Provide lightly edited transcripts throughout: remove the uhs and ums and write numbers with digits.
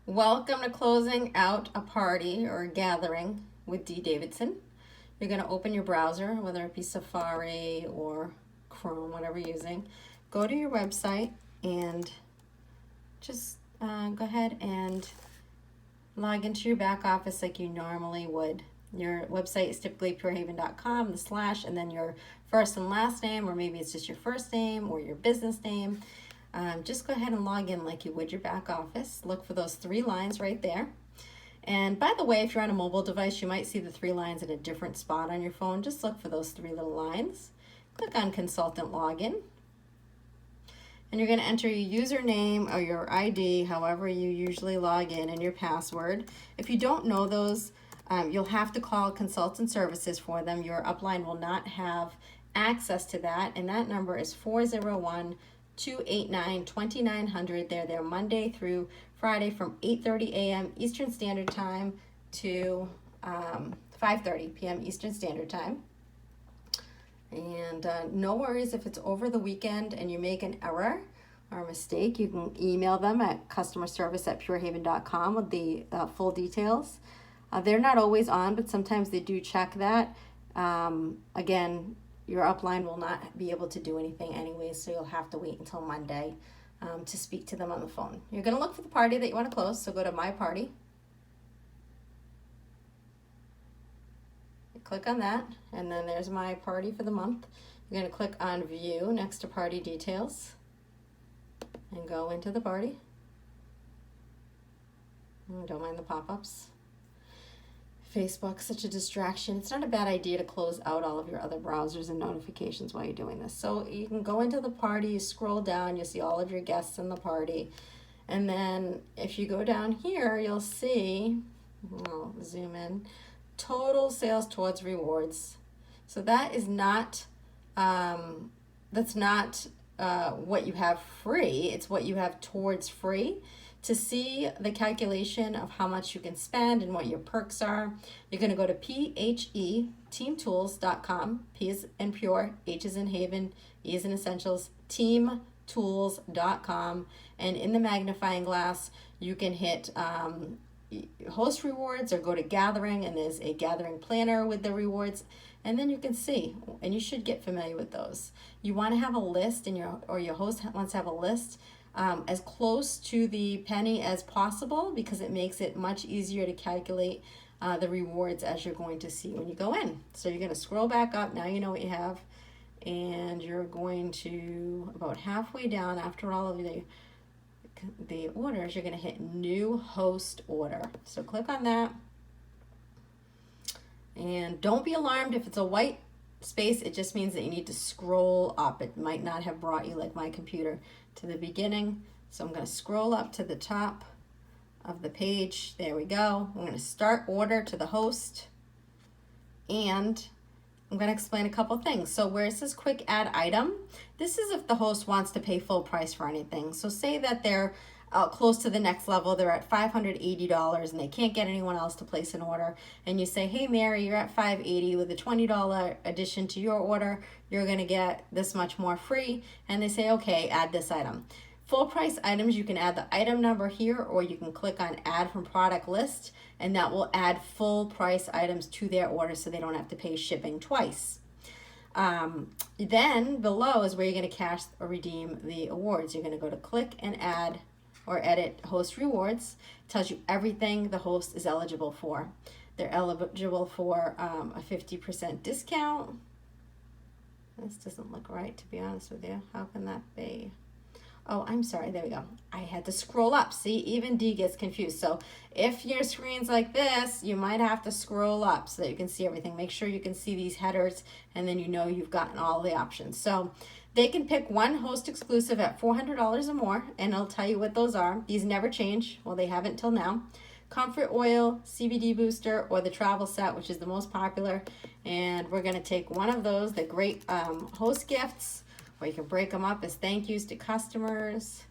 Welcome to Closing Out a Party or a Gathering with D. Davidson. You're going to open your browser, whether it be Safari or Chrome, whatever you're using. Go to your website and just go ahead and log into your back office like you normally would. Your website is typically purehaven.com, the slash, and then your first and last name, or maybe it's just your first name or your business name. Just go ahead and log in like you would your back office. Look for those 3 lines right there. And by the way, if you're on a mobile device, you might see the 3 lines in a different spot on your phone. Just look for those 3 little lines. Click on Consultant Login. And you're going to enter your username or your ID, however you usually log in, and your password. If you don't know those, you'll have to call Consultant Services for them. Your upline will not have access to that, and that number is 401-289-2900. They're there Monday through Friday from 8:30 a.m. Eastern Standard Time to 5:30 p.m. Eastern Standard Time. And no worries if it's over the weekend and you make an error or a mistake. You can email them at customerservice@purehaven.com with the full details. They're not always on, but sometimes they do check that. Again, your upline will not be able to do anything anyway, so you'll have to wait until Monday to speak to them on the phone. You're going to look for the party that you want to close, so go to My Party. Click on that, and then there's My Party for the month. You're going to click on View next to Party Details and go into the party. Don't mind the pop-ups. Facebook, such a distraction. It's not a bad idea to close out all of your other browsers and notifications while you're doing this. So you can go into the party, you scroll down, you see all of your guests in the party. And then if you go down here, you'll see, I'll zoom in, total sales towards rewards. So that is not, that's not what you have free. It's what you have towards free. To see the calculation of how much you can spend and what your perks are, you're going to go to PHEteamtools.com. P is in pure, H is in Haven, E is in essentials, teamtools.com. And in the magnifying glass, you can hit host rewards or go to gathering, and there's a gathering planner with the rewards. And then you can see, and you should get familiar with those. You want to have a list, and your host wants to have a list as close to the penny as possible, because it makes it much easier to calculate the rewards as you're going to see when you go in. So you're going to scroll back up. Now you know what you have, and you're going to, about halfway down after all of the orders, you're going to hit New Host Order. So click on that, and don't be alarmed if it's a white space. It just means that you need to scroll up. It might not have brought you, like my computer, to the beginning. So I'm going to scroll up to the top of the page. There we go. I'm going to start order to the host, and I'm going to explain a couple things. So where it says quick add item, this is if the host wants to pay full price for anything. So say that they're close to the next level, they're at $580 and they can't get anyone else to place an order, and you say, hey Mary, you're at $580, with a $20 addition to your order, you're going to get this much more free. And they say, okay, add this item. Full price items, you can add the item number here, or you can click on add from product list, and that will add full price items to their order so they don't have to pay shipping twice. Then below is where you're going to cash or redeem the awards. You're going to go to click and add or edit host rewards. It tells you everything the host is eligible for. They're eligible for a 50% discount. This doesn't look right, to be honest with you. How can that be? Oh, I'm sorry. There we go. I had to scroll up. See, even D gets confused. So if your screen's like this, you might have to scroll up so that you can see everything. Make sure you can see these headers, and then you know you've gotten all the options. So they can pick one host exclusive at $400 or more, and I'll tell you what those are. These never change. Well, they haven't till now. Comfort Oil, CBD Booster, or the Travel Set, which is the most popular. And we're going to take one of those, the great host gifts, or you can break them up as thank yous to customers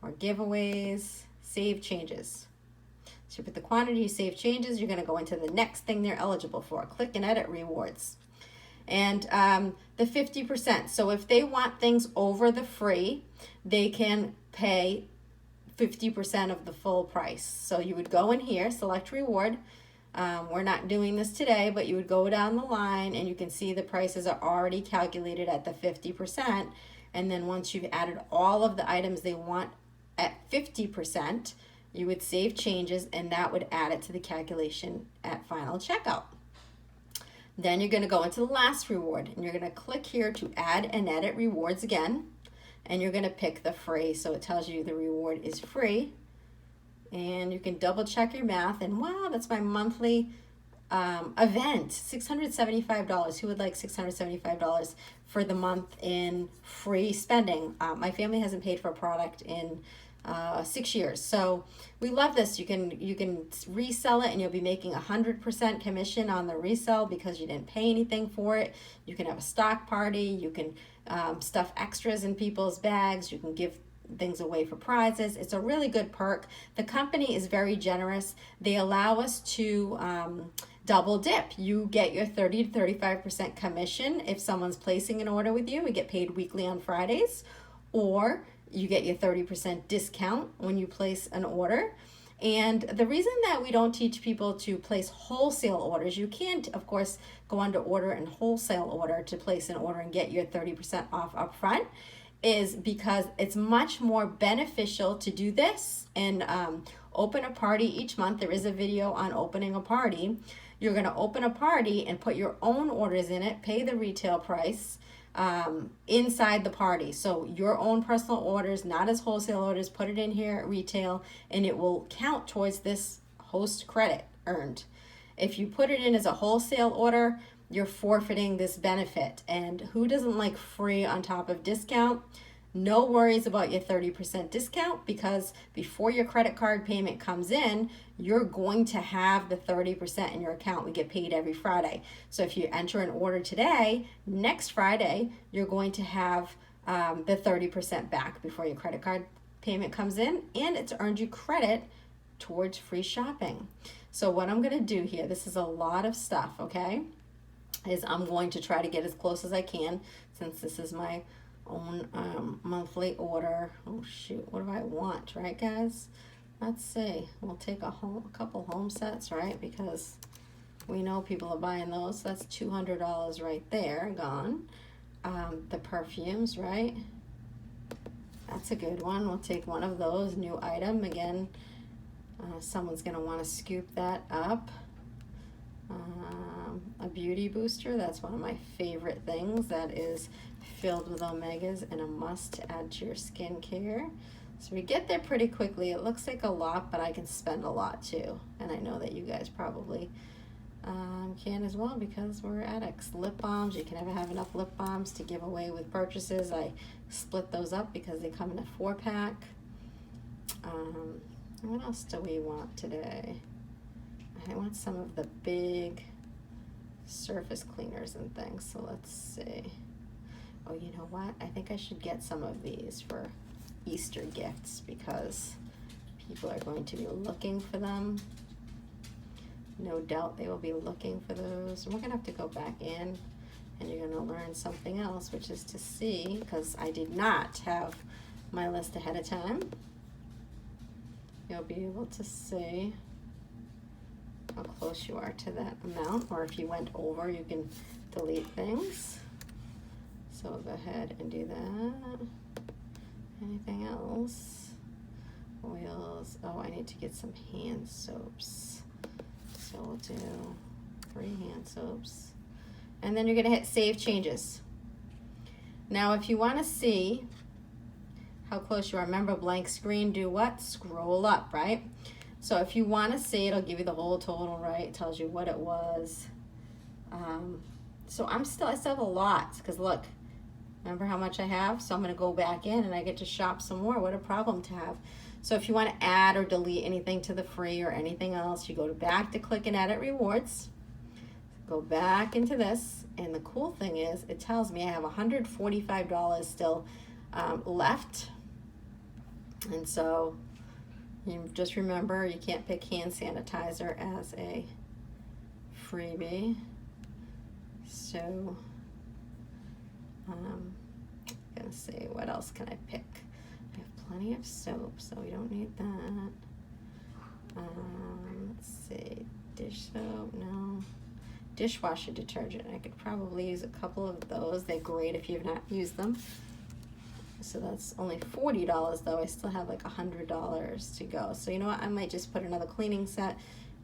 or giveaways, save changes. So you put the quantity, you save changes, you're going to go into the next thing they're eligible for. Click and edit rewards. And the 50%. So if they want things over the free, they can pay 50% of the full price. So you would go in here, select reward. We're not doing this today, but you would go down the line and you can see the prices are already calculated at the 50%. And then once you've added all of the items they want at 50%, you would save changes and that would add it to the calculation at final checkout. Then you're going to go into the last reward and you're going to click here to add and edit rewards again. And you're going to pick the free. So it tells you the reward is free. And you can double check your math. And wow, that's my monthly event, $675. Who would like $675 for the month in free spending? My family hasn't paid for a product in 6 years, so we love this. You can resell it, and you'll be making 100% commission on the resell because you didn't pay anything for it. You can have a stock party. You can stuff extras in people's bags. You can give things away for prizes. It's a really good perk. The company is very generous. They allow us to double dip. You get your 30 to 35% commission if someone's placing an order with you. We get paid weekly on Fridays, or you get your 30% discount when you place an order. And the reason that we don't teach people to place wholesale orders, you can't, of course, go under order and wholesale order to place an order and get your 30% off up front, is because it's much more beneficial to do this and open a party each month. There is a video on opening a party. You're going to open a party and put your own orders in it, pay the retail price inside the party. So your own personal orders, not as wholesale orders, put it in here at retail, and it will count towards this host credit earned. If you put it in as a wholesale order, you're forfeiting this benefit. And who doesn't like free on top of discount? No worries about your 30% discount, because before your credit card payment comes in, you're going to have the 30% in your account. We get paid every Friday. So if you enter an order today, next Friday, you're going to have the 30% back before your credit card payment comes in, and it's earned you credit towards free shopping. So what I'm going to do here, this is a lot of stuff, okay, is I'm going to try to get as close as I can, since this is my own monthly order. Oh shoot, what do I want, right guys? Let's see, we'll take a couple home sets, right, because we know people are buying those. That's $200 right there, gone. The perfumes, right, that's a good one. We'll take one of those. New item again. Someone's gonna want to scoop that up. A beauty booster, that's one of my favorite things. That is filled with omegas and a must to add to your skincare. So we get there pretty quickly. It looks like a lot, but I can spend a lot too. And I know that you guys probably can as well, because we're addicts. Lip balms, you can never have enough lip balms to give away with purchases. I split those up because they come in a 4-pack. What else do we want today? I want some of the big surface cleaners and things, so let's see. Oh, you know what? I think I should get some of these for Easter gifts, because people are going to be looking for them. No doubt they will be looking for those. And we're going to have to go back in, and you're going to learn something else, which is to see, because I did not have my list ahead of time. You'll be able to see how close you are to that amount, or if you went over, you can delete things. So we'll go ahead and do that. Anything else? Oils. Oh, I need to get some hand soaps. So we'll do 3 hand soaps. And then you're gonna hit save changes. Now if you wanna see how close you are, remember blank screen, do what? Scroll up, right? So if you want to see, it'll give you the whole total, right? It tells you what it was. So I still have a lot, because look, remember how much I have? So I'm going to go back in and I get to shop some more. What a problem to have. So if you want to add or delete anything to the free or anything else, you go back to click and edit rewards. Go back into this, and the cool thing is it tells me I have $145 still left. And so you just remember, you can't pick hand sanitizer as a freebie. So I'm gonna see, what else can I pick? I have plenty of soap, so we don't need that. Let's see, dish soap, no. Dishwasher detergent, I could probably use a couple of those. They're great if you've not used them. So that's only $40 though. I still have like $100 to go. So you know what, I might just put another cleaning set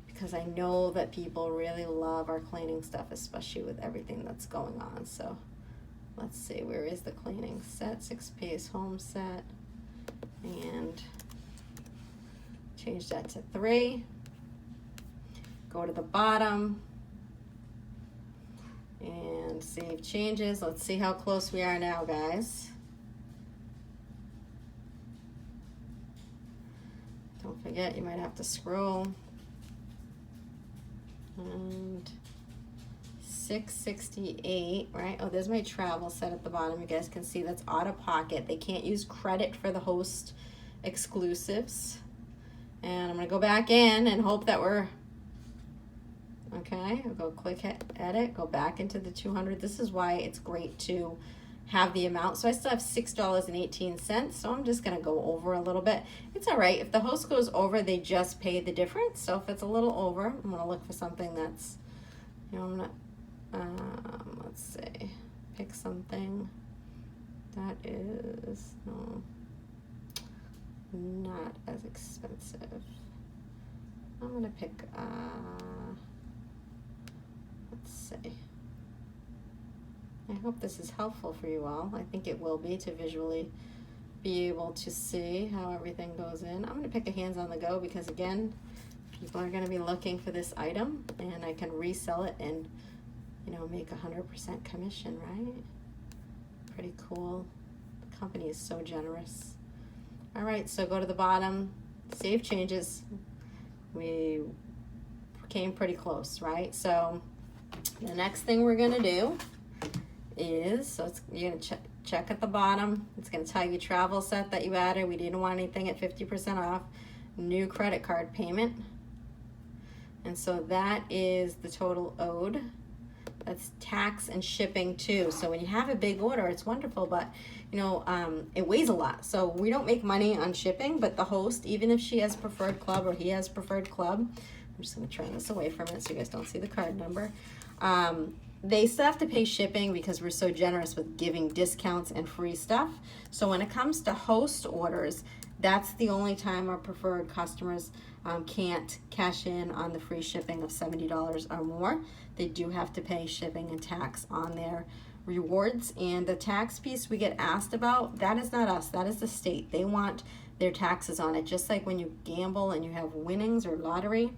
because I know that people really love our cleaning stuff, especially with everything that's going on. So let's see, where is the cleaning set? 6-piece home set, and change that to 3. Go to the bottom and save changes. Let's see how close we are now, guys. Don't forget, you might have to scroll. And 668, right? Oh, there's my travel set at the bottom. You guys can see that's out of pocket. They can't use credit for the host exclusives. And I'm gonna go back in and hope that we're okay. I'll go click edit, go back into the 200. This is why it's great to have the amount. So I still have $6.18. So I'm just gonna go over a little bit. It's all right. If the host goes over, they just pay the difference. So if it's a little over, I'm gonna look for something that's, you know, I'm not, let's see, pick something that is not as expensive. I'm gonna pick, let's see. I hope this is helpful for you all. I think it will be, to visually be able to see how everything goes in. I'm gonna pick a hands on the go because again, people are gonna be looking for this item and I can resell it and, you know, make 100% commission, right? Pretty cool. The company is so generous. All right, so go to the bottom, save changes. We came pretty close, right? So the next thing we're gonna do is, so you're gonna check at the bottom. It's gonna tell you travel set that you added. We didn't want anything at 50% off. New credit card payment. And so that is the total owed. That's tax and shipping too. So when you have a big order, it's wonderful, but you know, it weighs a lot. So we don't make money on shipping, but the host, even if she has preferred club or he has preferred club, I'm just gonna turn this away from it so you guys don't see the card number. They still have to pay shipping because we're so generous with giving discounts and free stuff. So when it comes to host orders, that's the only time our preferred customers can't cash in on the free shipping of $70 or more. They do have to pay shipping and tax on their rewards. And the tax piece we get asked about, that is not us, that is the state. They want their taxes on it. Just like when you gamble and you have winnings or lottery,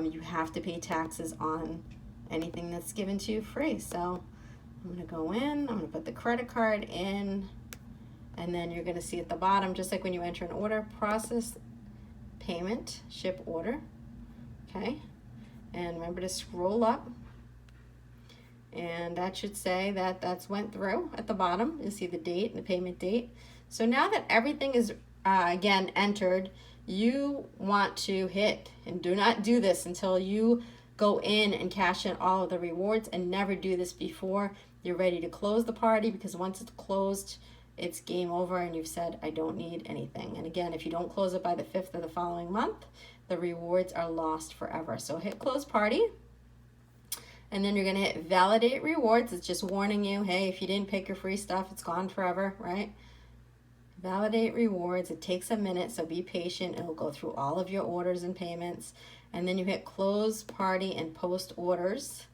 you have to pay taxes on anything that's given to you free. So I'm gonna go in, I'm gonna put the credit card in, and then you're gonna see at the bottom, just like when you enter an order, process payment, ship order, okay? And remember to scroll up, and that should say that that's went through at the bottom. You'll see the date and the payment date. So now that everything is, again, entered, you want to hit, and do not do this until you go in and cash in all of the rewards, and never do this before you're ready to close the party, because once it's closed, it's game over and you've said, I don't need anything. And again, if you don't close it by the 5th of the following month, the rewards are lost forever. So hit close party, and then you're gonna hit validate rewards. It's just warning you, hey, if you didn't pick your free stuff, it's gone forever, right? Validate rewards. It takes a minute, so be patient. It'll go through all of your orders and payments. And then you hit close party and post orders.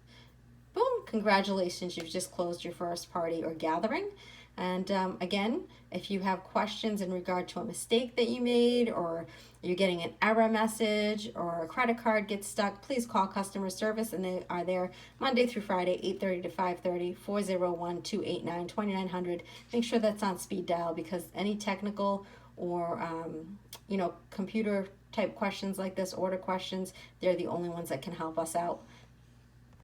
Boom, congratulations, you've just closed your first party or gathering. And again, if you have questions in regard to a mistake that you made, or you're getting an error message, or a credit card gets stuck, please call customer service, and they are there Monday through Friday, 8:30 to 5:30, 401-289-2900. Make sure that's on speed dial, because any technical or you know, computer type questions like this, order questions, they're the only ones that can help us out